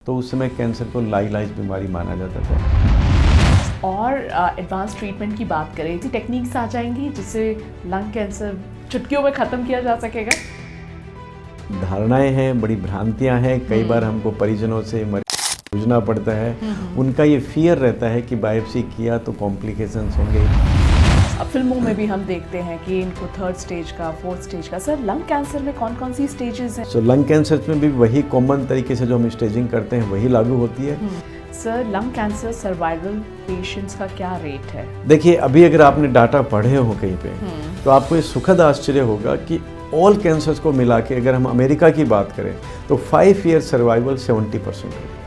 तो उस समय कैंसर को लाइलाज बीमारी माना जाता था। और एडवांस ट्रीटमेंट की बात करें तो टेक्निक्स आ जाएंगी जिससे लंग कैंसर चुटकियों में ख़त्म किया जा सकेगा। धारणाएं हैं, बड़ी भ्रांतियां हैं, कई बार हमको परिजनों से पूछना पड़ता है। उनका ये फियर रहता है कि बायोप्सी किया तो कॉम्प्लिकेशंस होंगे। अब फिल्मों में भी हम देखते हैं कि इनको 3rd स्टेज का 4th स्टेज का। सर, लंग कैंसर में कौन कौन सी स्टेजेस हैं? सो लंग कैंसर में भी वही कॉमन तरीके से जो हम स्टेजिंग करते हैं वही लागू होती है। Sir, lung cancer survival patients का क्या रेट है? देखिए, अभी अगर आपने डाटा पढ़े हो कहीं पे तो आपको ये सुखद आश्चर्य होगा कि ऑल कैंसर्स को मिला के अगर हम अमेरिका की बात करें तो 5 ईयर सर्वाइवल 70% है।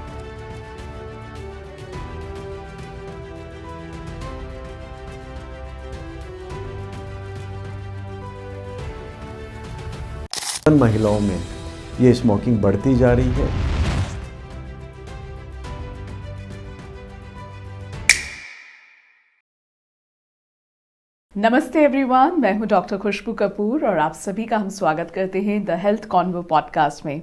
महिलाओं में ये स्मोकिंग बढ़ती जा रही है। नमस्ते एवरीवन, मैं हूं डॉक्टर खुशबू कपूर और आप सभी का हम स्वागत करते हैं द हेल्थ कॉन्वो पॉडकास्ट में।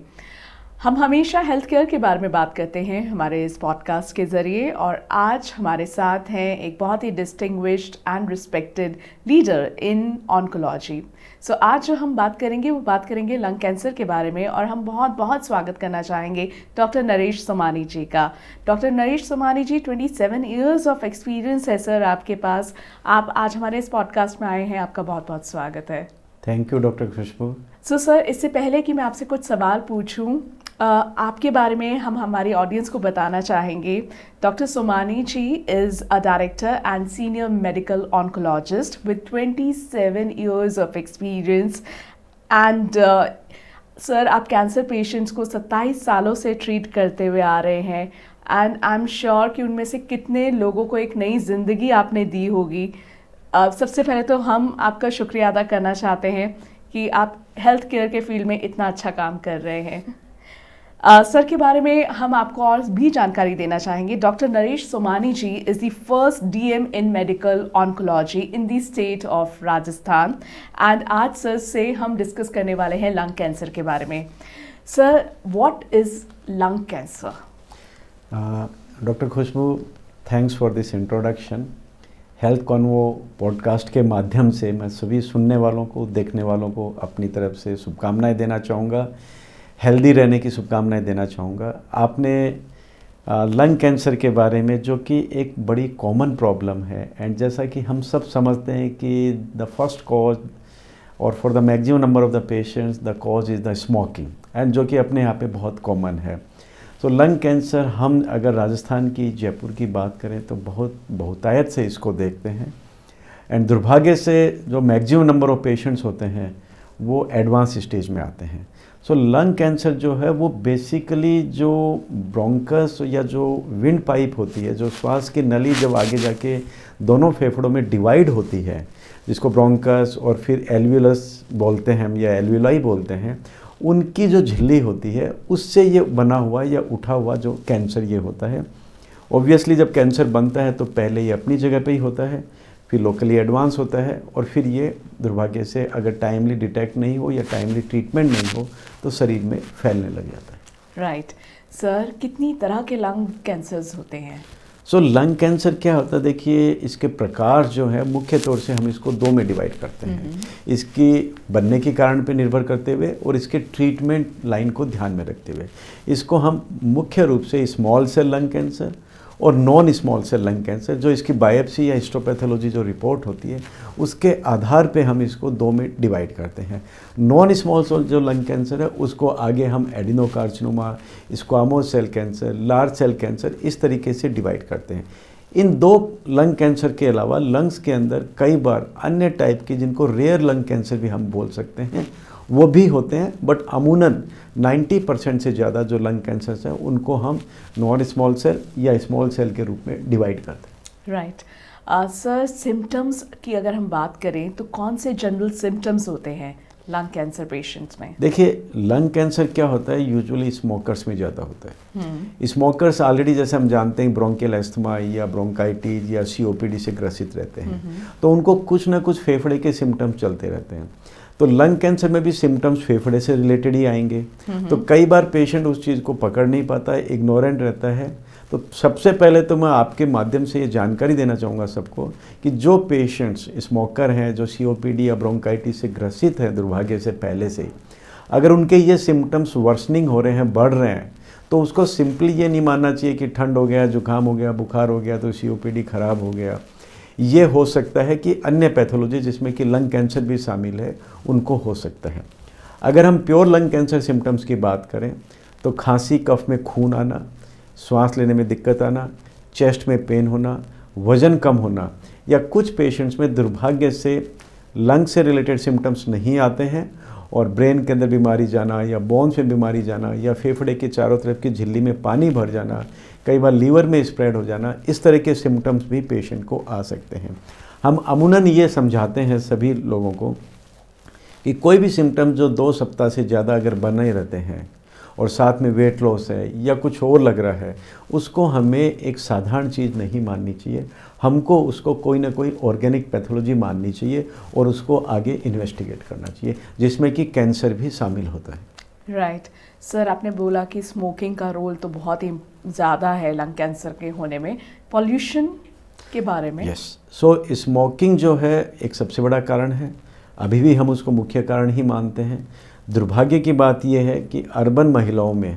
हम हमेशा हेल्थ केयर के बारे में बात करते हैं हमारे इस पॉडकास्ट के ज़रिए, और आज हमारे साथ हैं एक बहुत ही distinguished and respected leader in oncology. So आज जो हम बात करेंगे वो बात करेंगे लंग कैंसर के बारे में, और हम बहुत बहुत स्वागत करना चाहेंगे डॉक्टर नरेश सोमानी जी का। Doctor Naresh Somani ji, 27 years of experience है सर आपके पास। आप आज हमारे इस पॉडकास्ट में आए हैं, आपका बहुत बहुत स्वागत है। Thank you doctor Khushboo. So sir, इससे पहले कि मैं आपसे कुछ सवाल पूछूं, आपके बारे में हम हमारी ऑडियंस को बताना चाहेंगे। Doctor Somani ji is a director and senior medical oncologist with 27 years of experience and sir, आप कैंसर पेशेंट्स को 27 सालों से ट्रीट करते हुए आ रहे हैं, एंड आई एम श्योर कि उनमें से कितने लोगों को एक नई ज़िंदगी आपने दी होगी। सबसे पहले तो हम आपका शुक्रिया अदा करना चाहते हैं कि आप हेल्थ केयर के फील्ड में इतना अच्छा काम कर रहे हैं। सर के बारे में हम आपको और भी जानकारी देना चाहेंगे। Doctor Naresh Somani ji is the first DM in medical oncology in the state of Rajasthan, and आज सर से हम डिस्कस करने वाले हैं लंग कैंसर के बारे में। Sir, what is lung cancer? Doctor Khushboo, thanks for this introduction. Health convo podcast के माध्यम से मैं सभी सुनने वालों को, देखने वालों को अपनी तरफ से शुभकामनाएं देना चाहूँगा, हेल्दी रहने की शुभकामनाएं देना चाहूँगा। आपने लंग कैंसर के बारे में, जो कि एक बड़ी कॉमन प्रॉब्लम है, एंड जैसा कि हम सब समझते हैं कि द फर्स्ट कॉज और for the maximum number of the patients the cause is the smoking, and जो कि अपने यहाँ पे बहुत कॉमन है। तो लंग कैंसर, हम अगर राजस्थान की, जयपुर की बात करें तो बहुतायत से इसको देखते हैं, एंड दुर्भाग्य से जो मैक्सिमम नंबर ऑफ पेशेंट्स होते हैं वो एडवांस स्टेज में आते हैं। सो लंग कैंसर जो है वो बेसिकली जो ब्रोंकस या जो विंड पाइप होती है, जो श्वास की नली जब आगे जाके दोनों फेफड़ों में डिवाइड होती है, जिसको ब्रोंकस और फिर एल्वियोलस बोलते हैं हम या एल्वियोलाई बोलते हैं, उनकी जो झिल्ली होती है उससे ये बना हुआ या उठा हुआ जो कैंसर ये होता है। ऑब्वियसली जब कैंसर बनता है तो पहले ये अपनी जगह पे ही होता है, फिर लोकली एडवांस होता है, और फिर ये दुर्भाग्य से अगर टाइमली डिटेक्ट नहीं हो या टाइमली ट्रीटमेंट नहीं हो तो शरीर में फैलने लग जाता है। राइट। सर, कितनी तरह के लंग कैंसर्स होते हैं? सो लंग कैंसर क्या होता है, देखिए इसके प्रकार जो है मुख्य तौर से हम इसको 2 में डिवाइड करते हैं, इसकी बनने के कारण पे निर्भर करते हुए और इसके ट्रीटमेंट लाइन को ध्यान में रखते हुए। इसको हम मुख्य रूप से स्मॉल सेल लंग कैंसर और non small cell lung cancer, जो इसकी बायोप्सी या हिस्टोपैथोलॉजी जो रिपोर्ट होती है उसके आधार पे हम इसको 2 में डिवाइड करते हैं। नॉन स्मॉल सेल जो लंग कैंसर है उसको आगे हम adenocarcinoma, squamous cell cancer, large cell cancer, इस तरीके से डिवाइड करते हैं। इन 2 लंग कैंसर के अलावा लंग्स के अंदर कई बार अन्य टाइप की, जिनको रेयर लंग कैंसर भी हम बोल सकते हैं, वो भी होते हैं, बट अमूनन 90% से ज़्यादा जो लंग कैंसर्स हैं उनको हम नॉन स्मॉल सेल या स्मॉल सेल के रूप में डिवाइड करते हैं। राइट। सर, सिम्टम्स की अगर हम बात करें तो कौन से जनरल सिम्टम्स होते हैं लंग कैंसर पेशेंट्स में? देखिए, लंग कैंसर क्या होता है, यूजुअली स्मोकर्स में ज़्यादा होता है। स्मोकर्स ऑलरेडी, जैसे हम जानते हैं, ब्रोंकियल एस्थमा या ब्रोंकाइटिस या COPD से ग्रसित रहते हैं, तो उनको कुछ ना कुछ फेफड़े के सिम्टम्स चलते रहते हैं। तो लंग कैंसर में भी सिम्टम्स फेफड़े से रिलेटेड ही आएंगे। तो कई बार पेशेंट उस चीज़ को पकड़ नहीं पाता है, इग्नोरेंट रहता है। तो सबसे पहले तो मैं आपके माध्यम से ये जानकारी देना चाहूँगा सबको कि जो पेशेंट्स स्मोकर हैं, जो COPD या ब्रोंकाइटिस से ग्रसित है दुर्भाग्य से पहले से, अगर उनके ये सिम्टम्स वर्सनिंग हो रहे हैं, बढ़ रहे हैं, तो उसको सिंपली ये नहीं मानना चाहिए कि ठंड हो गया, जुकाम हो गया, बुखार हो गया तो COPD खराब हो गया। ये हो सकता है कि अन्य पैथोलॉजी जिसमें कि लंग कैंसर भी शामिल है उनको हो सकता है। अगर हम प्योर लंग कैंसर सिम्टम्स की बात करें तो खांसी, कफ में खून आना, श्वास लेने में दिक्कत आना, चेस्ट में पेन होना, वज़न कम होना, या कुछ पेशेंट्स में दुर्भाग्य से लंग से रिलेटेड सिम्टम्स नहीं आते हैं और ब्रेन के अंदर बीमारी जाना या बोन्स में बीमारी जाना या फेफड़े के चारों तरफ की झिल्ली में पानी भर जाना, कई बार लीवर में स्प्रेड हो जाना, इस तरह के सिम्टम्स भी पेशेंट को आ सकते हैं। हम अमूमन ये समझाते हैं सभी लोगों को कि कोई भी सिम्टम जो 2 सप्ताह से ज़्यादा अगर बने रहते हैं और साथ में वेट लॉस है या कुछ और लग रहा है, उसको हमें एक साधारण चीज़ नहीं माननी चाहिए। हमको उसको कोई ना कोई ऑर्गेनिक पैथोलॉजी माननी चाहिए और उसको आगे इन्वेस्टिगेट करना चाहिए, जिसमें कि कैंसर भी शामिल होता है। राइट सर, आपने बोला कि स्मोकिंग का रोल तो बहुत ही ज़्यादा है लंग कैंसर के होने में। पॉल्यूशन के बारे में? यस, सो स्मोकिंग जो है एक सबसे बड़ा कारण है, अभी भी हम उसको मुख्य कारण ही मानते हैं। दुर्भाग्य की बात यह है कि अर्बन महिलाओं में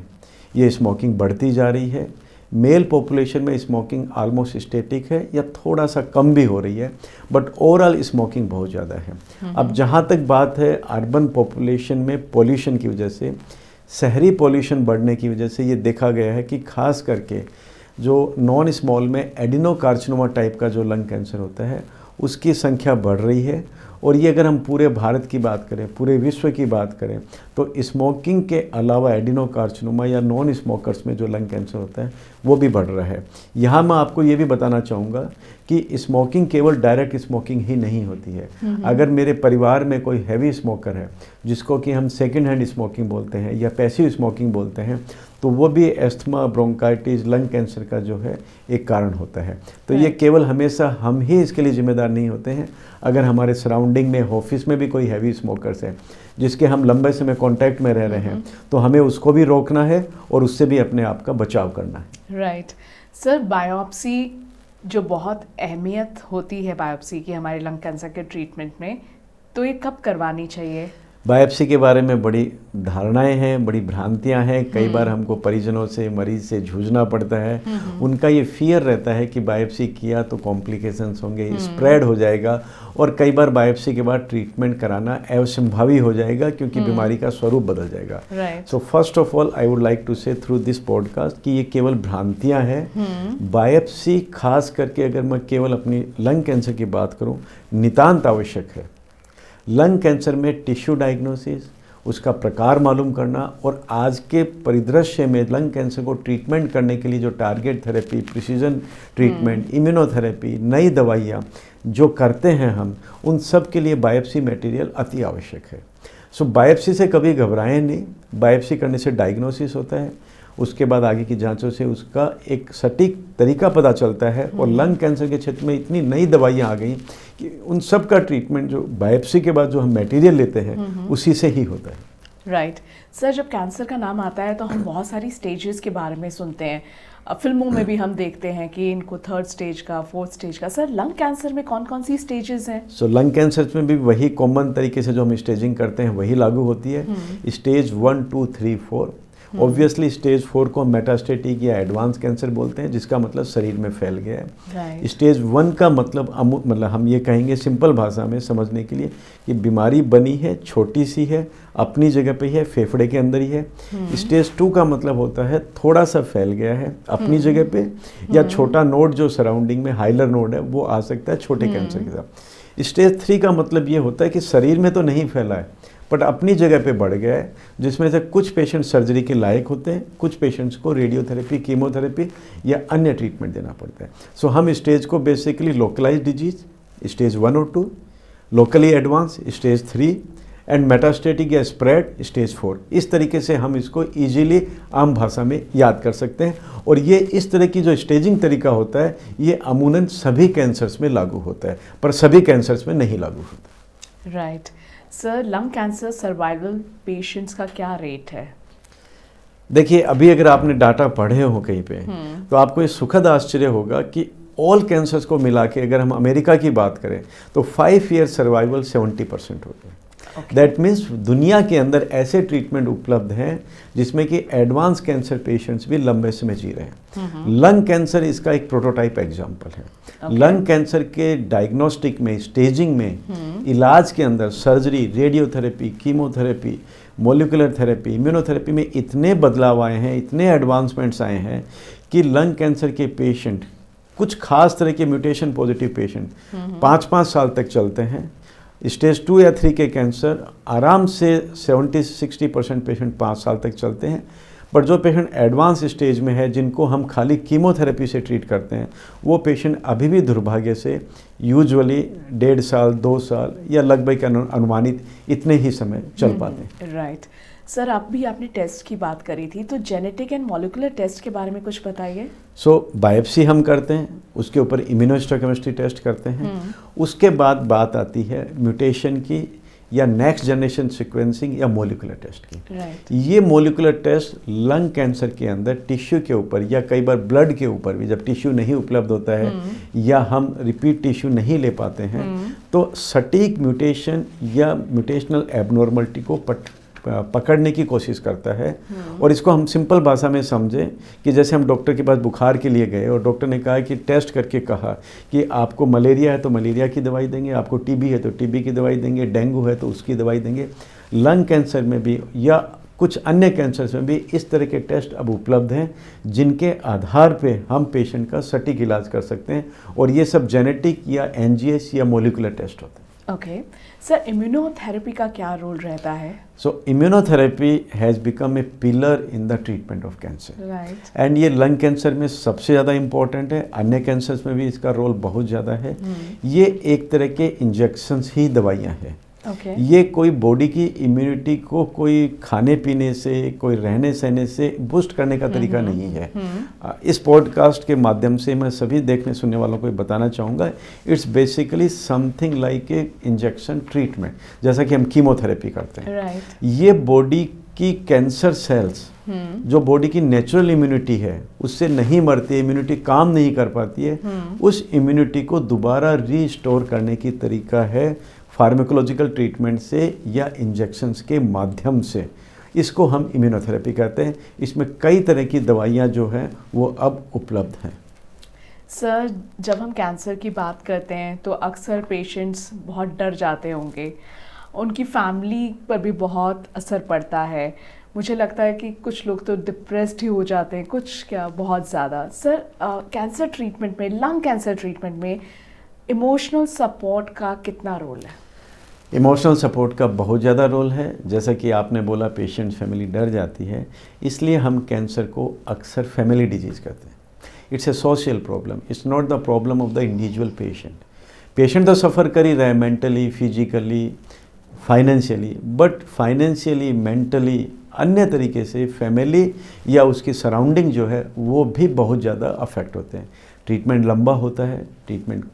ये स्मोकिंग बढ़ती जा रही है। मेल पॉपुलेशन में स्मोकिंग ऑलमोस्ट स्टेटिक है या थोड़ा सा कम भी हो रही है, बट ओवरऑल स्मोकिंग बहुत ज़्यादा है। अब जहाँ तक बात है अर्बन पॉपुलेशन में पॉल्यूशन की वजह से, शहरी पॉल्यूशन बढ़ने की वजह से ये देखा गया है कि खास करके जो नॉन स्मॉल में एडिनोकार्सिनोमा टाइप का जो लंग कैंसर होता है उसकी संख्या बढ़ रही है। और ये अगर हम पूरे भारत की बात करें, पूरे विश्व की बात करें, तो स्मोकिंग के अलावा एडिनोकार्सिनोमा या नॉन स्मोकर्स में जो लंग कैंसर होता है वो भी बढ़ रहा है। यहाँ मैं आपको ये भी बताना चाहूँगा कि स्मोकिंग केवल डायरेक्ट स्मोकिंग ही नहीं होती है। अगर मेरे परिवार में कोई हैवी स्मोकर है, जिसको कि हम सेकेंड हैंड स्मोकिंग बोलते हैं या पैसिव स्मोकिंग बोलते हैं, तो वो भी एस्थमा, ब्रोंकाइटिस, लंग कैंसर का जो है एक कारण होता है। तो ये केवल हमेशा हम ही इसके लिए जिम्मेदार नहीं होते हैं। अगर हमारे सराउंडिंग में, ऑफिस में भी कोई हैवी स्मोकर्स है जिसके हम लंबे समय कांटेक्ट में रह रहे हैं, तो हमें उसको भी रोकना है और उससे भी अपने आप का बचाव करना है। राइट सर, बायोप्सी जो बहुत अहमियत होती है बायोप्सी की हमारे लंग कैंसर के ट्रीटमेंट में, तो ये कब करवानी चाहिए? बायोप्सी के बारे में बड़ी धारणाएं हैं, बड़ी भ्रांतियां हैं। कई बार हमको परिजनों से, मरीज से जूझना पड़ता है। उनका ये फियर रहता है कि बायोप्सी किया तो कॉम्प्लिकेशंस होंगे, स्प्रेड हो जाएगा, और कई बार बायोप्सी के बाद ट्रीटमेंट कराना असंभावी हो जाएगा क्योंकि बीमारी का स्वरूप बदल जाएगा। So first of all I would like to say through this podcast कि ये केवल भ्रांतियां हैं। बायोप्सी खास करके अगर मैं केवल अपनी लंग कैंसर की बात करूँ, नितांत आवश्यक है। लंग कैंसर में टिश्यू डायग्नोसिस, उसका प्रकार मालूम करना, और आज के परिदृश्य में लंग कैंसर को ट्रीटमेंट करने के लिए जो target therapy, precision treatment, immunotherapy, नई दवाइयाँ जो करते हैं हम, उन सब के लिए बायोप्सी मटेरियल अति आवश्यक है। सो बायोप्सी से कभी घबराएं नहीं। बायोप्सी करने से डायग्नोसिस होता है, उसके बाद आगे की जांचों से उसका एक सटीक तरीका पता चलता है। और लंग कैंसर के क्षेत्र में इतनी नई दवाइयाँ आ गई कि उन सब का ट्रीटमेंट जो बायोप्सी के बाद जो हम मटेरियल लेते हैं उसी से ही होता है। राइट सर, जब कैंसर का नाम आता है तो हम बहुत सारी स्टेजेस के बारे में सुनते हैं। फिल्मों में भी हम देखते हैं कि इनको 3rd स्टेज का, 4th स्टेज का। सर, लंग कैंसर में कौन कौन सी स्टेजेस हैं? सो लंग कैंसर में भी वही कॉमन तरीके से जो हम स्टेजिंग करते हैं वही लागू होती है। स्टेज 1, 2, 3, 4। ऑब्वियसली स्टेज 4 को मेटास्टेटिक या एडवांस कैंसर बोलते हैं, जिसका मतलब शरीर में फैल गया है। स्टेज 1 का मतलब हम ये कहेंगे सिंपल भाषा में समझने के लिए कि बीमारी बनी है, छोटी सी है, अपनी जगह पे ही है, फेफड़े के अंदर ही है। स्टेज 2 का मतलब होता है थोड़ा सा फैल गया है अपनी जगह पे, या छोटा नोड जो सराउंडिंग में हाइलर नोड है वो आ सकता है छोटे कैंसर के साथ। स्टेज 3 का मतलब ये होता है कि शरीर में तो नहीं फैला है बट अपनी जगह पे बढ़ गया है, जिसमें से कुछ पेशेंट सर्जरी के लायक होते हैं, कुछ पेशेंट्स को रेडियोथेरेपी, कीमोथेरेपी या अन्य ट्रीटमेंट देना पड़ता है। सो हम स्टेज को बेसिकली लोकलाइज्ड डिजीज स्टेज 1 और 2, locally advance stage 3 and metastatic या स्प्रेड स्टेज 4, इस तरीके से हम इसको ईजिली आम भाषा में याद कर सकते हैं। और ये इस तरह की जो स्टेजिंग तरीका होता है ये अमूमन सभी कैंसर्स में लागू होता है, पर सभी कैंसर्स में नहीं लागू होता। Right sir lung cancer survival patients का क्या रेट है? देखिए, अभी अगर आपने डाटा पढ़े हो कहीं पे तो आपको ये सुखद आश्चर्य होगा कि ऑल कैंसर्स को मिला के अगर हम अमेरिका की बात करें तो 5 ईयर सर्वाइवल 70% होते हैं। दैट मीन्स दुनिया के अंदर ऐसे ट्रीटमेंट उपलब्ध हैं जिसमें कि एडवांस कैंसर पेशेंट्स भी लंबे समय जी रहे हैं। लंग कैंसर इसका एक प्रोटोटाइप एग्जाम्पल है। लंग कैंसर के डायग्नोस्टिक में, स्टेजिंग में, इलाज के अंदर surgery, radiotherapy, chemotherapy, molecular therapy, immunotherapy में इतने बदलाव आए हैं, इतने एडवांसमेंट्स आए हैं कि लंग कैंसर के पेशेंट, कुछ खास तरह के म्यूटेशन पॉजिटिव पेशेंट 5-5 साल तक चलते हैं। स्टेज 2 या 3 के कैंसर आराम से 70-60% पेशेंट 5 साल तक चलते हैं। बट जो पेशेंट एडवांस स्टेज में है, जिनको हम खाली कीमोथेरेपी से ट्रीट करते हैं, वो पेशेंट अभी भी दुर्भाग्य से यूजुअली 1.5 साल, 2 साल या लगभग अनुमानित इतने ही समय चल पाते हैं। राइट सर, आपने टेस्ट की बात करी थी, तो जेनेटिक एंड मॉलिकुलर टेस्ट के बारे में कुछ बताइए। बायोप्सी हम करते हैं, उसके ऊपर इम्यूनोहिस्टोकेमिस्ट्री टेस्ट करते हैं। उसके बाद बात आती है म्यूटेशन की या नेक्स्ट जनरेशन सीक्वेंसिंग या मोलिकुलर टेस्ट की। ये मोलिकुलर टेस्ट लंग कैंसर के अंदर टिश्यू के ऊपर या कई बार ब्लड के ऊपर भी, जब टिश्यू नहीं उपलब्ध होता है या हम रिपीट टिश्यू नहीं ले पाते हैं, तो सटीक म्यूटेशन या म्यूटेशनल एबनॉर्मलिटी को पकड़ने की कोशिश करता है। और इसको हम सिंपल भाषा में समझें कि जैसे हम डॉक्टर के पास बुखार के लिए गए और डॉक्टर ने कहा कि टेस्ट करके कहा कि आपको मलेरिया है तो मलेरिया की दवाई देंगे, आपको टीबी है तो टीबी की दवाई देंगे, डेंगू है तो उसकी दवाई देंगे। लंग कैंसर में भी या कुछ अन्य कैंसर्स में भी इस तरह के टेस्ट अब उपलब्ध हैं जिनके आधार पे हम पेशेंट का सटीक इलाज कर सकते हैं, और ये सब जेनेटिक या एनजीएस या मोलिकुलर टेस्ट होते हैं। ओके सर, इम्यूनोथेरेपी का क्या रोल रहता है? Immunotherapy has become a pillar in the treatment of cancer, right. And ये लंग कैंसर में सबसे ज़्यादा इम्पॉर्टेंट है। अन्य कैंसर्स में भी इसका रोल बहुत ज़्यादा है। ये एक तरह के इंजेक्शंस ही दवाइयाँ हैं। ये कोई बॉडी की इम्यूनिटी को कोई खाने पीने से, कोई रहने सहने से बूस्ट करने का तरीका नहीं है। इस पॉडकास्ट के माध्यम से मैं सभी देखने सुनने वालों को बताना चाहूँगा, it's basically something like a injection treatment, जैसा कि हम कीमोथेरेपी करते हैं। ये बॉडी की कैंसर सेल्स जो बॉडी की नेचुरल इम्यूनिटी है उससे नहीं मरती, इम्यूनिटी काम नहीं कर पाती है, उस इम्यूनिटी को दोबारा रीस्टोर करने की तरीका है फार्माकोलॉजिकल ट्रीटमेंट से या इंजेक्शंस के माध्यम से। इसको हम इम्यूनोथेरेपी कहते हैं। इसमें कई तरह की दवाइयाँ जो हैं वो अब उपलब्ध हैं। सर, जब हम कैंसर की बात करते हैं तो अक्सर पेशेंट्स बहुत डर जाते होंगे, उनकी फैमिली पर भी बहुत असर पड़ता है। मुझे लगता है कि कुछ लोग तो डिप्रेस्ड ही हो जाते हैं, कुछ क्या बहुत ज़्यादा। सर, कैंसर ट्रीटमेंट में, लंग कैंसर ट्रीटमेंट में इमोशनल सपोर्ट का कितना रोल है? इमोशनल सपोर्ट का बहुत ज़्यादा रोल है। जैसा कि आपने बोला, पेशेंट फैमिली डर जाती है, इसलिए हम कैंसर को अक्सर फैमिली डिजीज़ कहते हैं। It's a social problem, it's not the problem of the individual patient. Patient तो सफ़र कर ही रहा है mentally, physically, financially, but financially, mentally, अन्य तरीके से फैमिली या उसकी सराउंडिंग जो है वो भी बहुत ज़्यादा अफेक्ट होते हैं। ट्रीटमेंट लंबा होता है, ट्रीटमेंट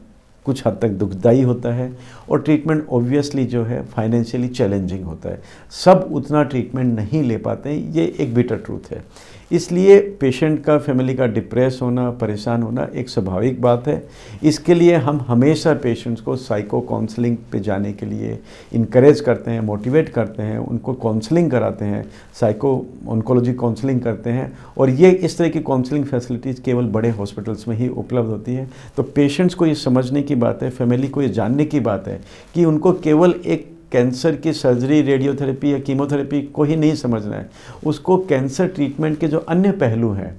कुछ हद तक दुखदाई होता है, और ट्रीटमेंट ऑब्वियसली जो है फाइनेंशियली चैलेंजिंग होता है। सब उतना ट्रीटमेंट नहीं ले पाते हैं, ये एक बिटर ट्रूथ है। इसलिए पेशेंट का, फैमिली का डिप्रेस होना, परेशान होना एक स्वाभाविक बात है। इसके लिए हम हमेशा पेशेंट्स को साइको काउंसलिंग पे जाने के लिए इनकरेज करते हैं, मोटिवेट करते हैं, उनको काउंसलिंग कराते हैं, साइको ऑन्कोलॉजी काउंसलिंग करते हैं, और ये इस तरह की काउंसलिंग फैसिलिटीज़ केवल बड़े हॉस्पिटल्स में ही उपलब्ध होती है। तो पेशेंट्स को ये समझने की बात है, फैमिली को ये जानने की बात है कि उनको केवल एक कैंसर की सर्जरी, रेडियोथेरेपी या कीमोथेरेपी को ही नहीं समझना है, उसको कैंसर ट्रीटमेंट के जो अन्य पहलू हैं,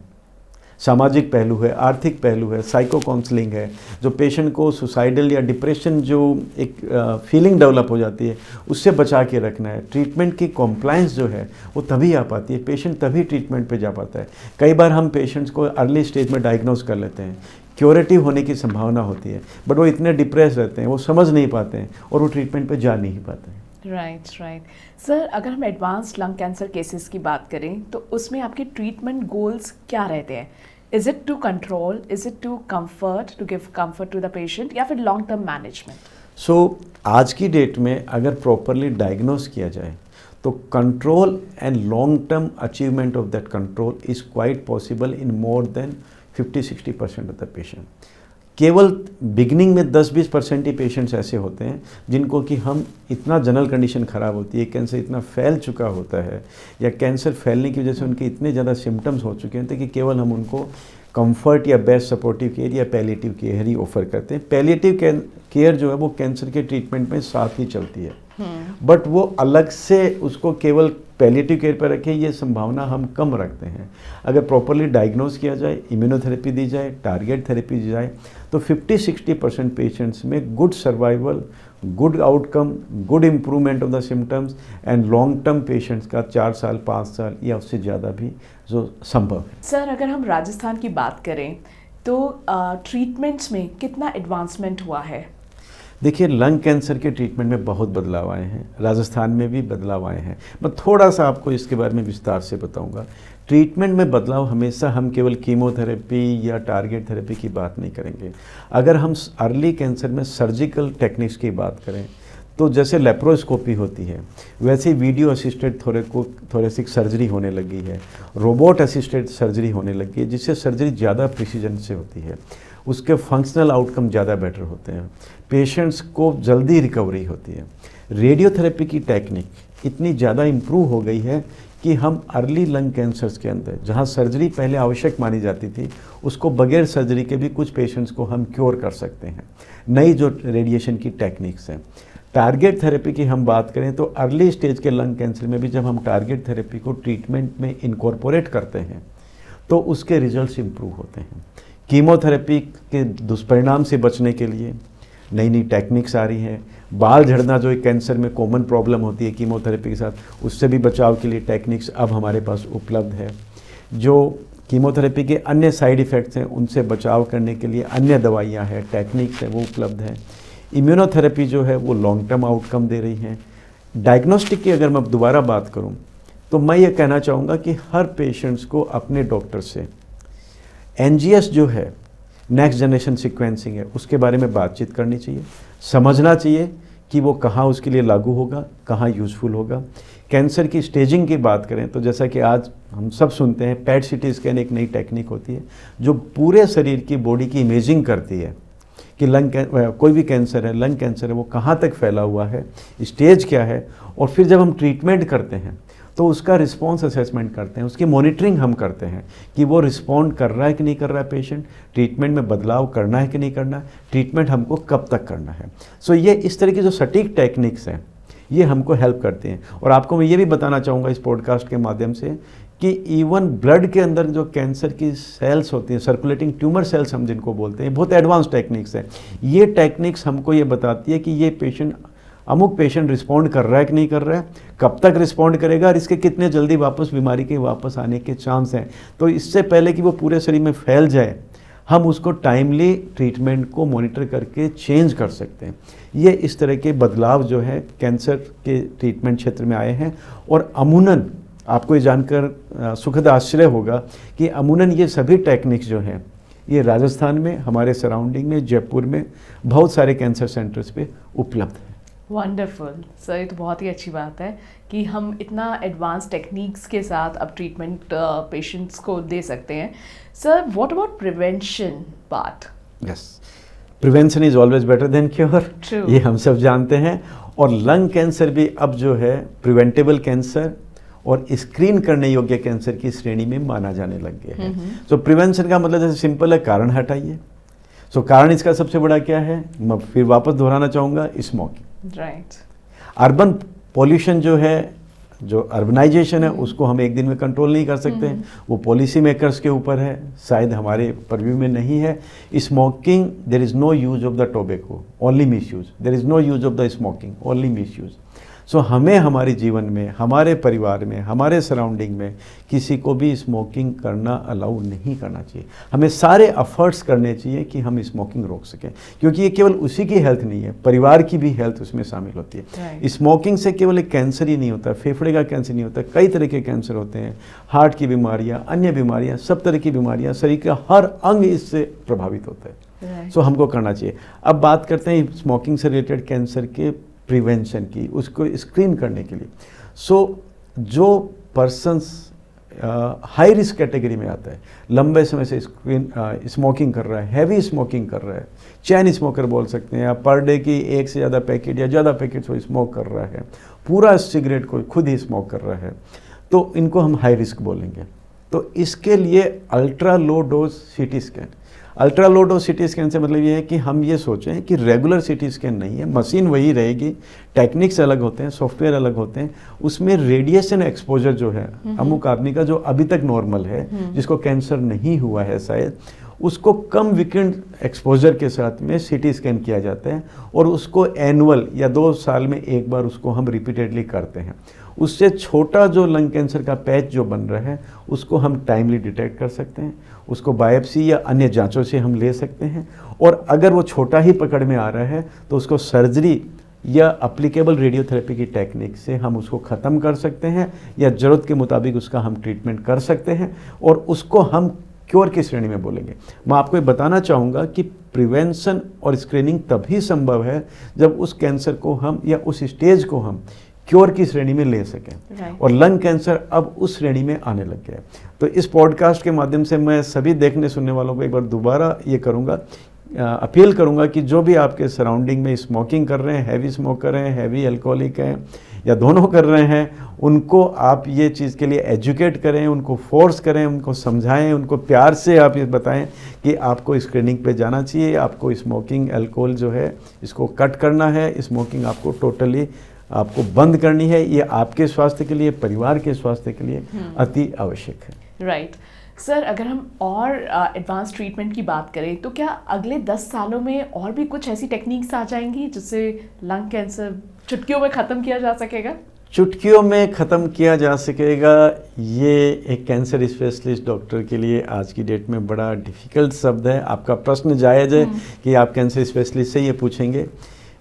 सामाजिक पहलू है, आर्थिक पहलू है, साइको काउंसलिंग है, जो पेशेंट को सुसाइडल या डिप्रेशन जो एक फीलिंग डेवलप हो जाती है उससे बचा के रखना है। ट्रीटमेंट की कॉम्प्लायंस जो है वो तभी आ पाती है, पेशेंट तभी ट्रीटमेंट पे जा पाता है। कई बार हम पेशेंट्स को अर्ली स्टेज में डायग्नोज कर लेते हैं, क्योरेटिव होने की संभावना होती है, बट वो इतने डिप्रेस रहते हैं, वो समझ नहीं पाते हैं और वो ट्रीटमेंट पे जा नहीं पाते हैं। राइट। सर, अगर हम एडवांस लंग कैंसर केसेस की बात करें तो उसमें आपके ट्रीटमेंट गोल्स क्या रहते हैं? Is it to control, is it to comfort, to give comfort to the patient, या फिर लॉन्ग टर्म मैनेजमेंट? आज की डेट में अगर प्रॉपरली डायग्नोस किया जाए तो control and long term achievement of that control is quite possible in more than 50-60% of the patient. केवल बिगनिंग में 10-20% ही पेशेंट्स ऐसे होते हैं जिनको कि हम इतना जनरल कंडीशन ख़राब होती है, कैंसर इतना फैल चुका होता है या कैंसर फैलने की वजह से उनके इतने ज़्यादा सिम्टम्स हो चुके हैं कि केवल हम उनको कंफर्ट या बेस्ट सपोर्टिव केयर या पैलिएटिव केयर ही ऑफर करते हैं। पैलिएटिव केयर जो है वो कैंसर के ट्रीटमेंट में साथ ही चलती है, बट वो अलग से उसको केवल पैलिएटिव केयर पर रखें ये संभावना हम कम रखते हैं। अगर प्रॉपरली डायग्नोस किया जाए, इम्यूनोथेरेपी दी जाए, टारगेट थेरेपी दी जाए तो 50-60% पेशेंट्स में good survival, good outcome, good improvement of the symptoms and long term patients का 4 साल 5 साल या उससे ज़्यादा भी जो संभव है। सर, अगर हम राजस्थान की बात करें तो ट्रीटमेंट्स में कितना एडवांसमेंट हुआ है? देखिए, लंग कैंसर के ट्रीटमेंट में बहुत बदलाव आए हैं, राजस्थान में भी बदलाव आए हैं। मैं थोड़ा सा आपको इसके बारे में विस्तार से बताऊंगा। ट्रीटमेंट में बदलाव हमेशा हम केवल कीमोथेरेपी या टारगेट थेरेपी की बात नहीं करेंगे। अगर हम अर्ली कैंसर में सर्जिकल टेक्निक्स की बात करें तो जैसे लेप्रोस्कोपी होती है वैसे ही वीडियो असिस्टेड थोरेसिक सर्जरी होने लगी है, रोबोट असिस्टेड सर्जरी होने लगी है, जिससे सर्जरी ज़्यादा प्रिसीजन से होती है, उसके फंक्शनल आउटकम ज़्यादा बेटर होते हैं, पेशेंट्स को जल्दी रिकवरी होती है। रेडियोथेरेपी की टेक्निक इतनी ज़्यादा इम्प्रूव हो गई है कि हम अर्ली लंग कैंसर्स के अंदर जहाँ सर्जरी पहले आवश्यक मानी जाती थी उसको बगैर सर्जरी के भी कुछ पेशेंट्स को हम क्योर कर सकते हैं, नई जो रेडिएशन की टेक्निक्स हैं। टारगेट थेरेपी की हम बात करें तो अर्ली स्टेज के लंग कैंसर में भी जब हम टारगेट थेरेपी को ट्रीटमेंट में इनकॉर्पोरेट करते हैं तो उसके रिजल्ट्स इम्प्रूव होते हैं। कीमोथेरेपी के दुष्परिणाम से बचने के लिए नई नई टेक्निक्स आ रही हैं। बाल झड़ना जो एक कैंसर में कॉमन प्रॉब्लम होती है कीमोथेरेपी के साथ, उससे भी बचाव के लिए टेक्निक्स अब हमारे पास उपलब्ध है। जो कीमोथेरेपी के अन्य साइड इफ़ेक्ट्स हैं उनसे बचाव करने के लिए अन्य दवाइयाँ हैं, टेक्निक्स हैं, वो उपलब्ध हैं। इम्यूनोथेरेपी जो है वो लॉन्ग टर्म आउटकम दे रही हैं। डायग्नोस्टिक की अगर मैं दोबारा बात करूँ तो मैं ये कहना चाहूँगा कि हर पेशेंट्स को अपने डॉक्टर से NGS जो है नेक्स्ट जनरेशन सीक्वेंसिंग है उसके बारे में बातचीत करनी चाहिए, समझना चाहिए कि वो कहाँ उसके लिए लागू होगा, कहाँ यूज़फुल होगा। कैंसर की स्टेजिंग की बात करें तो जैसा कि आज हम सब सुनते हैं PET CT स्कैन एक नई टेक्निक होती है जो पूरे शरीर की बॉडी की इमेजिंग करती है कि कोई भी कैंसर है, लंग कैंसर है, वो कहाँ तक फैला हुआ है, स्टेज क्या है, और फिर जब हम ट्रीटमेंट करते हैं तो उसका रिस्पॉन्स असेसमेंट करते हैं, उसकी मॉनिटरिंग हम करते हैं कि वो रिस्पॉन्ड कर रहा है कि नहीं कर रहा है पेशेंट, ट्रीटमेंट में बदलाव करना है कि नहीं करना है, ट्रीटमेंट हमको कब तक करना है। सो ये इस तरह की जो सटीक टेक्निक्स हैं ये हमको हेल्प करते हैं। और आपको मैं ये भी बताना चाहूँगा इस पॉडकास्ट के माध्यम से कि इवन ब्लड के अंदर जो कैंसर की सेल्स होती हैं, सर्कुलेटिंग ट्यूमर सेल्स हम जिनको बोलते हैं, बहुत एडवांस टेक्निक्स हैं। ये टेक्निक्स हमको ये बताती है कि ये पेशेंट अमुक पेशेंट रिस्पॉन्ड कर रहा है कि नहीं कर रहा है, कब तक रिस्पॉन्ड करेगा और इसके कितने जल्दी वापस बीमारी के वापस आने के चांस हैं। तो इससे पहले कि वो पूरे शरीर में फैल जाए हम उसको टाइमली ट्रीटमेंट को मॉनिटर करके चेंज कर सकते हैं। ये इस तरह के बदलाव जो है कैंसर के ट्रीटमेंट क्षेत्र में आए हैं। और अमूनन आपको ये जानकर सुखद आश्चर्य होगा कि अमूनन ये सभी टेक्निक्स जो हैं ये राजस्थान में, हमारे सराउंडिंग में, जयपुर में बहुत सारे कैंसर सेंटर्स पे उपलब्ध है। वंडरफुल सर, ये तो बहुत ही अच्छी बात है कि हम इतना एडवांस टेक्निक्स के साथ अब ट्रीटमेंट पेशेंट्स को दे सकते हैं। Sir, what about prevention part? Yes, prevention is always better than cure, ये हम सब जानते हैं। और लंग कैंसर भी अब जो है प्रिवेंटेबल कैंसर और स्क्रीन करने योग्य कैंसर की श्रेणी में माना जाने लग गया है। तो प्रिवेंशन का मतलब जैसे सिंपल है, कारण हटाइए। सो कारण इसका सबसे बड़ा क्या है, मैं फिर वापस दोहराना चाहूँगा, स्मोकिंग। राइट। अर्बन पॉल्यूशन जो है, जो अर्बनाइजेशन है उसको हम एक दिन में कंट्रोल नहीं कर सकते हैं, वो पॉलिसी मेकर्स के ऊपर है, शायद हमारे परव्यू में नहीं है। Smoking, there is no use of the tobacco, only misuse. There is no use of the smoking, only misuse. So हमें हमारे जीवन में, हमारे परिवार में, हमारे सराउंडिंग में किसी को भी स्मोकिंग करना अलाउ नहीं करना चाहिए। हमें सारे एफर्ट्स करने चाहिए कि हम स्मोकिंग रोक सकें, क्योंकि ये केवल उसी की हेल्थ नहीं है, परिवार की भी हेल्थ उसमें शामिल होती है। स्मोकिंग से केवल एक कैंसर ही नहीं होता, फेफड़े का कैंसर नहीं होता, कई तरह के कैंसर होते हैं, हार्ट की बीमारियाँ, अन्य बीमारियाँ, सब तरह की बीमारियाँ, शरीर का हर अंग इससे प्रभावित होता है। सो हमको करना चाहिए। अब बात करते हैं स्मोकिंग से रिलेटेड कैंसर के प्रिवेंशन की, उसको स्क्रीन करने के लिए। सो जो पर्सन्स हाई रिस्क कैटेगरी में आता है, लंबे समय से स्मोकिंग कर रहा है, हैवी स्मोकिंग कर रहा है, चैन स्मोकर बोल सकते हैं, या पर डे की एक से ज़्यादा पैकेट या ज़्यादा पैकेट वो स्मोक कर रहा है, पूरा सिगरेट को खुद ही स्मोक कर रहा है, तो इनको हम हाई रिस्क बोलेंगे। तो इसके लिए ultra low dose CT scan, ultra low dose CT scan से मतलब ये है कि हम ये सोचें कि रेगुलर सीटी स्कैन नहीं है, मशीन वही रहेगी, टेक्निक्स अलग होते हैं, सॉफ्टवेयर अलग होते हैं, उसमें रेडिएशन एक्सपोजर जो है अमुक आदमी का जो अभी तक नॉर्मल है, जिसको कैंसर नहीं हुआ है शायद, उसको कम वीकेंड एक्सपोजर के साथ में सीटी स्कैन किया जाता है और उसको एनुअल या 2 साल में एक बार उसको हम रिपीटेडली करते हैं। उससे छोटा जो लंग कैंसर का पैच जो बन रहा है उसको हम टाइमली डिटेक्ट कर सकते हैं, उसको बायोप्सी या अन्य जांचों से हम ले सकते हैं, और अगर वो छोटा ही पकड़ में आ रहा है तो उसको सर्जरी या अप्लीकेबल रेडियोथेरेपी की टेक्निक से हम उसको ख़त्म कर सकते हैं, या ज़रूरत के मुताबिक उसका हम ट्रीटमेंट कर सकते हैं, और उसको हम क्योर की श्रेणी में बोलेंगे। मैं आपको ये बताना चाहूँगा कि प्रिवेंशन और स्क्रीनिंग तभी संभव है जब उस कैंसर को हम या उस स्टेज को हम क्योर की श्रेणी में ले सकें, और लंग कैंसर अब उस श्रेणी में आने लग गया है। तो इस पॉडकास्ट के माध्यम से मैं सभी देखने सुनने वालों को एक बार दोबारा ये करूँगा, अपील करूँगा कि जो भी आपके सराउंडिंग में स्मोकिंग कर रहे हैं, हैवी स्मोक कर रहे हैं, हैवी अल्कोहलिक हैं या दोनों कर रहे हैं, उनको आप ये चीज़ के लिए एजुकेट करें, उनको फोर्स करें, उनको समझाएं, उनको प्यार से आप ये बताएं कि आपको स्क्रीनिंग पे जाना चाहिए, आपको स्मोकिंग अल्कोहल जो है इसको कट करना है, स्मोकिंग आपको टोटली आपको बंद करनी है। ये आपके स्वास्थ्य के लिए, परिवार के स्वास्थ्य के लिए अति आवश्यक है। राइट सर, अगर हम और एडवांस ट्रीटमेंट की बात करें तो क्या अगले 10 सालों में और भी कुछ ऐसी टेक्निक्स आ जाएंगी जिससे लंग कैंसर चुटकियों में ख़त्म किया जा सकेगा? चुटकियों में ख़त्म किया जा सकेगा, ये एक कैंसर स्पेशलिस्ट डॉक्टर के लिए आज की डेट में बड़ा डिफ़िकल्ट शब्द है। आपका प्रश्न जायज़ है कि आप कैंसर स्पेशलिस्ट से ये पूछेंगे।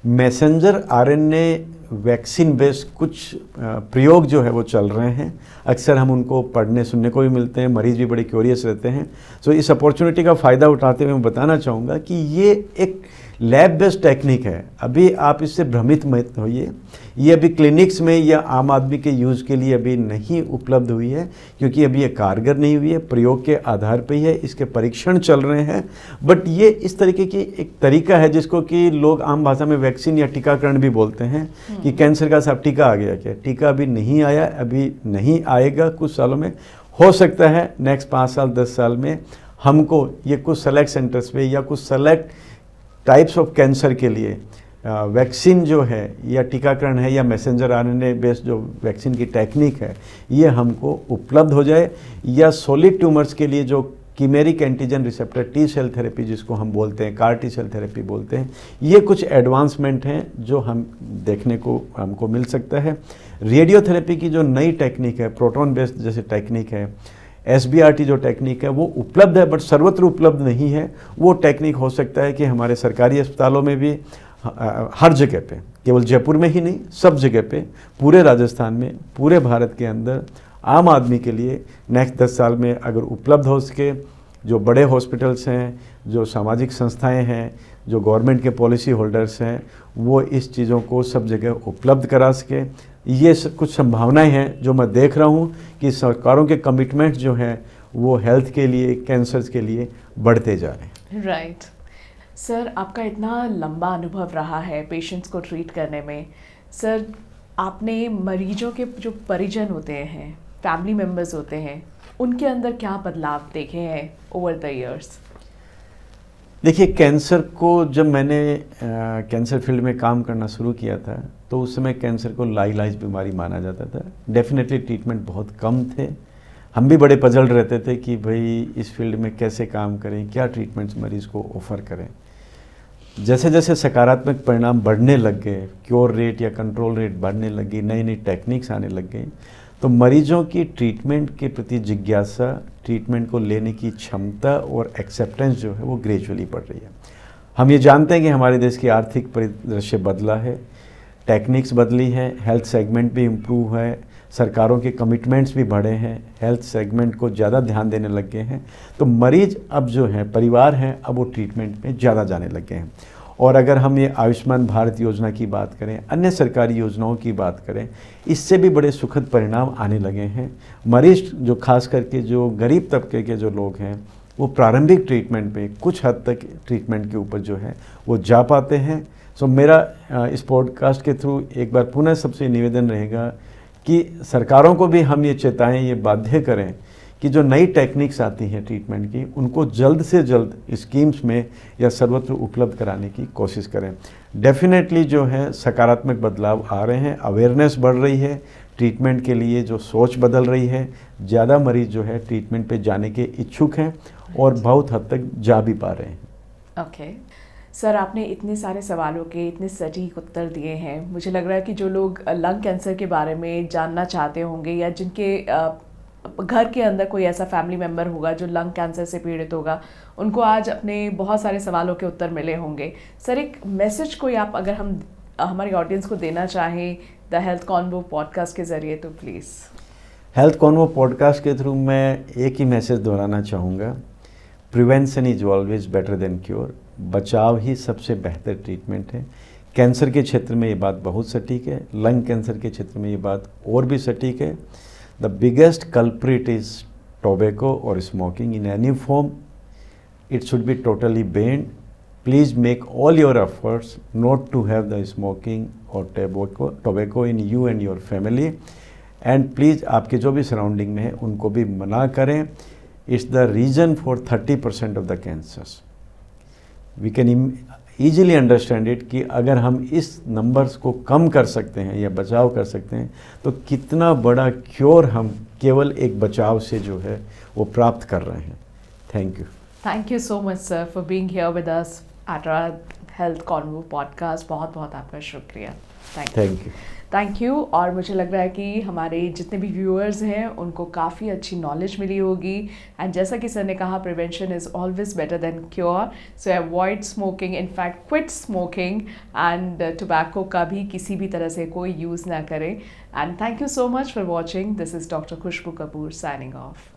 मैसेंजर आरएनए वैक्सीन बेस्ड कुछ प्रयोग जो है वो चल रहे हैं, अक्सर हम उनको पढ़ने सुनने को भी मिलते हैं, मरीज़ भी बड़े क्यूरियस रहते हैं। सो इस अपॉर्चुनिटी का फ़ायदा उठाते हुए मैं बताना चाहूँगा कि ये एक लैब बेस्ड टेक्निक है, अभी आप इससे भ्रमित मत होइए। ये अभी क्लिनिक्स में या आम आदमी के यूज़ के लिए अभी नहीं उपलब्ध हुई है, क्योंकि अभी ये कारगर नहीं हुई है, प्रयोग के आधार पर ही है, इसके परीक्षण चल रहे हैं। बट ये इस तरीके की एक तरीका है जिसको कि लोग आम भाषा में वैक्सीन या टीकाकरण भी बोलते हैं कि कैंसर का सब टीका आ गया। क्या टीका अभी नहीं आया, अभी नहीं आएगा, कुछ सालों में हो सकता है, नेक्स्ट 5 साल 10 साल में हमको ये कुछ सेलेक्ट सेंटर्स पे या कुछ सेलेक्ट टाइप्स ऑफ कैंसर के लिए वैक्सीन जो है या टीकाकरण है या मैसेंजर आरएनए बेस्ड जो वैक्सीन की टेक्निक है ये हमको उपलब्ध हो जाए, या सॉलिड ट्यूमर्स के लिए जो chimeric antigen receptor T cell therapy जिसको हम बोलते हैं, कार टी सेल थेरेपी बोलते हैं, ये कुछ एडवांसमेंट हैं जो हम देखने को हमको मिल सकता है। रेडियोथेरेपी की जो नई टेक्निक है, प्रोटॉन बेस्ड जैसे टेक्निक है, SBRT जो टेक्निक है वो उपलब्ध है, बट सर्वत्र उपलब्ध नहीं है। वो टेक्निक हो सकता है कि हमारे सरकारी अस्पतालों में भी हर जगह पे, केवल जयपुर में ही नहीं, सब जगह पे, पूरे राजस्थान में, पूरे भारत के अंदर आम आदमी के लिए नेक्स्ट 10 साल में अगर उपलब्ध हो सके, जो बड़े हॉस्पिटल्स हैं, जो सामाजिक संस्थाएं हैं, जो गवर्नमेंट के पॉलिसी होल्डर्स हैं, वो इस चीज़ों को सब जगह उपलब्ध करा सके। ये कुछ संभावनाएं हैं जो मैं देख रहा हूँ कि सरकारों के कमिटमेंट जो हैं वो हेल्थ के लिए, कैंसर्स के लिए बढ़ते जा रहे हैं। राइट सर, आपका इतना लंबा अनुभव रहा है पेशेंट्स को ट्रीट करने में। सर, आपने मरीजों के जो परिजन होते हैं, फैमिली मेम्बर्स होते हैं, उनके अंदर क्या बदलाव देखे हैं ओवर द इयर्स? देखिए, कैंसर को जब मैंने कैंसर फील्ड में काम करना शुरू किया था तो उस समय कैंसर को लाइलाज बीमारी माना जाता था। डेफिनेटली ट्रीटमेंट बहुत कम थे, हम भी बड़े पजल रहते थे कि भाई इस फील्ड में कैसे काम करें, क्या ट्रीटमेंट्स मरीज़ को ऑफ़र करें। जैसे जैसे सकारात्मक परिणाम बढ़ने लग गए, क्योर रेट या कंट्रोल रेट बढ़ने लग गई, नई नई टेक्निक्स आने लग गई, तो मरीजों की ट्रीटमेंट के प्रति जिज्ञासा, ट्रीटमेंट को लेने की क्षमता और एक्सेप्टेंस जो है वो ग्रेजुअली बढ़ रही है। हम ये जानते हैं कि हमारे देश की आर्थिक परिदृश्य बदला है, टेक्निक्स बदली है, हेल्थ सेगमेंट भी इम्प्रूव है, सरकारों के कमिटमेंट्स भी बढ़े हैं, हेल्थ सेगमेंट को ज़्यादा ध्यान देने लग गए हैं, तो मरीज अब जो है परिवार हैं अब वो ट्रीटमेंट में ज़्यादा जाने लग गए हैं। और अगर हम ये आयुष्मान भारत योजना की बात करें, अन्य सरकारी योजनाओं की बात करें, इससे भी बड़े सुखद परिणाम आने लगे हैं। मरीज जो खास करके जो गरीब तबके के जो लोग हैं वो प्रारंभिक ट्रीटमेंट पे कुछ हद तक ट्रीटमेंट के ऊपर जो है वो जा पाते हैं। सो मेरा इस पॉडकास्ट के थ्रू एक बार पुनः सबसे निवेदन रहेगा कि सरकारों को भी हम ये चेताएं, ये बाध्य करें कि जो नई टेक्निक्स आती हैं ट्रीटमेंट की, उनको जल्द से जल्द स्कीम्स में या सर्वत्र उपलब्ध कराने की कोशिश करें। डेफिनेटली जो है सकारात्मक बदलाव आ रहे हैं, अवेयरनेस बढ़ रही है, ट्रीटमेंट के लिए जो सोच बदल रही है, ज़्यादा मरीज जो है ट्रीटमेंट पे जाने के इच्छुक हैं और बहुत हद तक जा भी पा रहे हैं। ओके सर, आपने इतने सारे सवालों के इतने सटीक उत्तर दिए हैं। मुझे लग रहा है कि जो लोग लंग कैंसर के बारे में जानना चाहते होंगे या जिनके घर के अंदर कोई ऐसा फैमिली मेम्बर होगा जो लंग कैंसर से पीड़ित होगा, उनको आज अपने बहुत सारे सवालों के उत्तर मिले होंगे। सर, एक मैसेज कोई आप अगर हम हमारी ऑडियंस को देना चाहें द हेल्थ कॉन्वो पॉडकास्ट के ज़रिए तो प्लीज़। हेल्थ कॉन्वो पॉडकास्ट के थ्रू मैं एक ही मैसेज दोहराना चाहूँगा, prevention is always better than cure. बचाव ही सबसे बेहतर ट्रीटमेंट है। कैंसर के क्षेत्र में ये बात बहुत सटीक है, लंग कैंसर के क्षेत्र में ये बात और भी सटीक है। The biggest culprit is tobacco और smoking in any form. It should be totally banned. Please make all your efforts not to have the smoking और tobacco in you and your family. And please आपके जो भी surrounding में है उनको भी मना करें। It's the reason for 30% of the cancers. We can easily understand it कि अगर हम इस नंबर्स को कम कर सकते हैं या बचाव कर सकते हैं तो कितना बड़ा क्योर हम केवल एक बचाव से जो है वो प्राप्त कर रहे हैं। Thank you. Thank you so much sir for being here with us at our health convo podcast. बहुत बहुत आपका शुक्रिया। Thank you. और मुझे लग रहा है कि हमारे जितने भी व्यूअर्स हैं उनको काफ़ी अच्छी नॉलेज मिली होगी। एंड जैसा कि सर ने कहा, prevention is always better than cure. So avoid smoking, in fact quit smoking, and tobacco का भी किसी भी तरह से कोई यूज़ ना करें। And thank you so much for watching. This is doctor Khushboo Kapoor signing of.